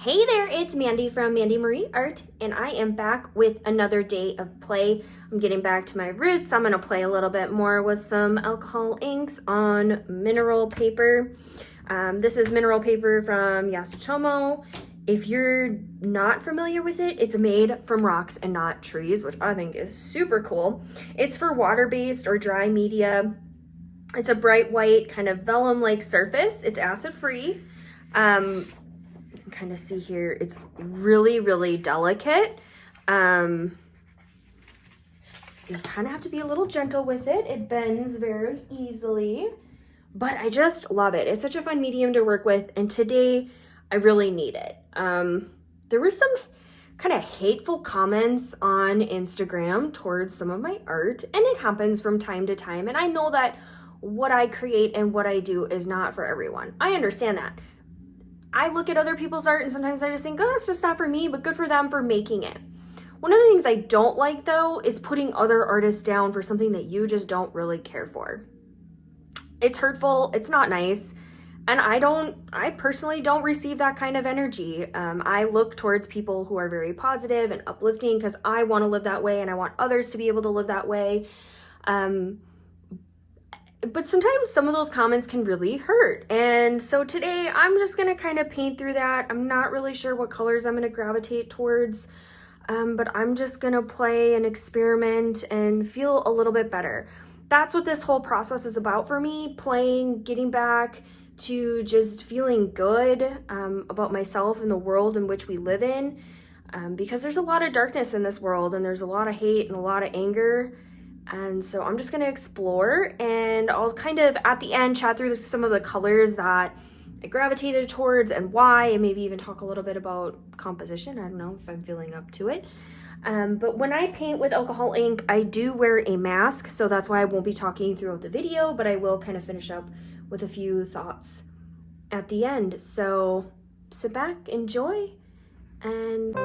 Hey there, it's Mandy from Mandy Marie Art, and I am back with another day of play. I'm getting back to my roots. I'm going to play a little bit more with some alcohol inks on mineral paper. This is mineral paper from Yasutomo. If you're not familiar with it, it's made from rocks and not trees, which I think is super cool. It's for water-based or dry media. It's a bright white kind of vellum-like surface. It's acid-free. You can kind of see here, it's really, really delicate. You kind of have to be a little gentle with it. It bends very easily, but I just love it. It's such a fun medium to work with, and today I really need it. There were some kind of hateful comments on Instagram towards some of my art, and it happens from time to time, and I know that what I create and what I do is not for everyone. I understand that. I look at other people's art and sometimes I just think, oh, it's just not for me, but good for them for making it. One of the things I don't like though is putting other artists down for something that you just don't really care for. It's hurtful, it's not nice, and I personally don't receive that kind of energy. I look towards people who are very positive and uplifting because I want to live that way and I want others to be able to live that way. But sometimes some of those comments can really hurt. And so today I'm just going to kind of paint through that. I'm not really sure what colors I'm going to gravitate towards, but I'm just going to play and experiment and feel a little bit better. That's what this whole process is about for me, playing, getting back to just feeling good about myself and the world in which we live in, because there's a lot of darkness in this world and there's a lot of hate and a lot of anger. And so I'm just going to explore, and I'll kind of at the end chat through some of the colors that I gravitated towards and why, and maybe even talk a little bit about composition. I don't know if I'm feeling up to it. But when I paint with alcohol ink, I do wear a mask, so that's why I won't be talking throughout the video, but I will kind of finish up with a few thoughts at the end. So sit back, enjoy, and...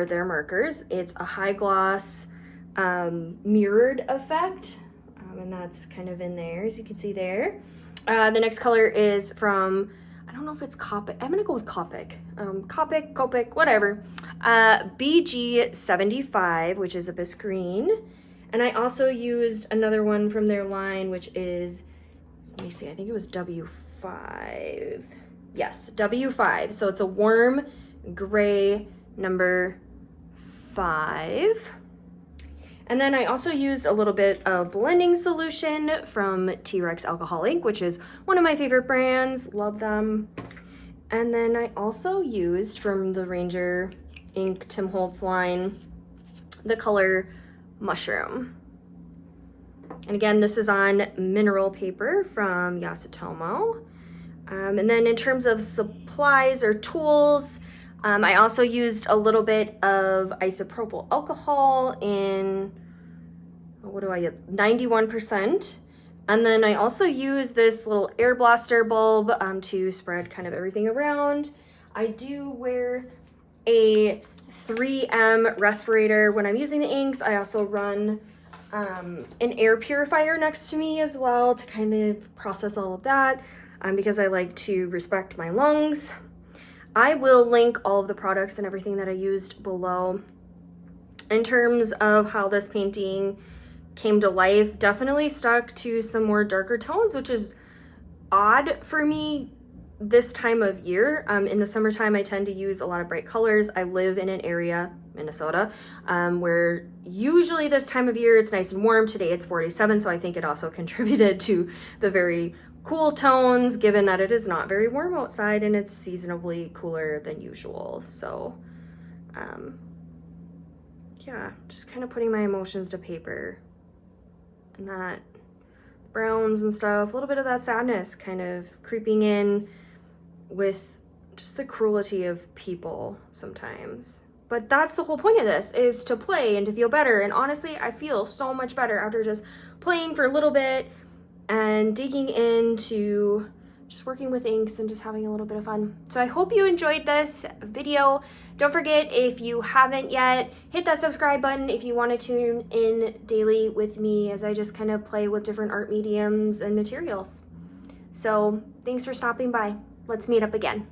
for their markers. It's a high gloss mirrored effect, and that's kind of in there, as you can see there. The next color is from, I don't know if it's Copic. I'm gonna go with Copic. Copic, whatever. BG75, which is a bisque green. And I also used another one from their line, which is, let me see, I think it was W5. Yes, W5. So it's a warm gray number 5. And then I also used a little bit of blending solution from T-Rex Alcoholic, which is one of my favorite brands. Love them. And then I also used from the Ranger Ink Tim Holtz line the color Mushroom. And again, this is on mineral paper from Yasutomo. And then in terms of supplies or tools, I also used a little bit of isopropyl alcohol in, what do I use? 91%. And then I also use this little air blaster bulb to spread kind of everything around. I do wear a 3M respirator when I'm using the inks. I also run an air purifier next to me as well to kind of process all of that because I like to respect my lungs. I will link all of the products and everything that I used below. In terms of how this painting came to life, definitely stuck to some more darker tones, which is odd for me this time of year. In the summertime, I tend to use a lot of bright colors. I live in an area, Minnesota, where usually this time of year it's nice and warm. Today it's 47, so I think it also contributed to the very cool tones, given that it is not very warm outside and it's seasonably cooler than usual. So yeah, just kind of putting my emotions to paper, and that browns and stuff, a little bit of that sadness kind of creeping in with just the cruelty of people sometimes. But that's the whole point of this, is to play and to feel better. And honestly, I feel so much better after just playing for a little bit and digging into just working with inks and just having a little bit of fun. So I hope you enjoyed this video. Don't forget, if you haven't yet, hit that subscribe button if you want to tune in daily with me as I just kind of play with different art mediums and materials. So thanks for stopping by. Let's meet up again.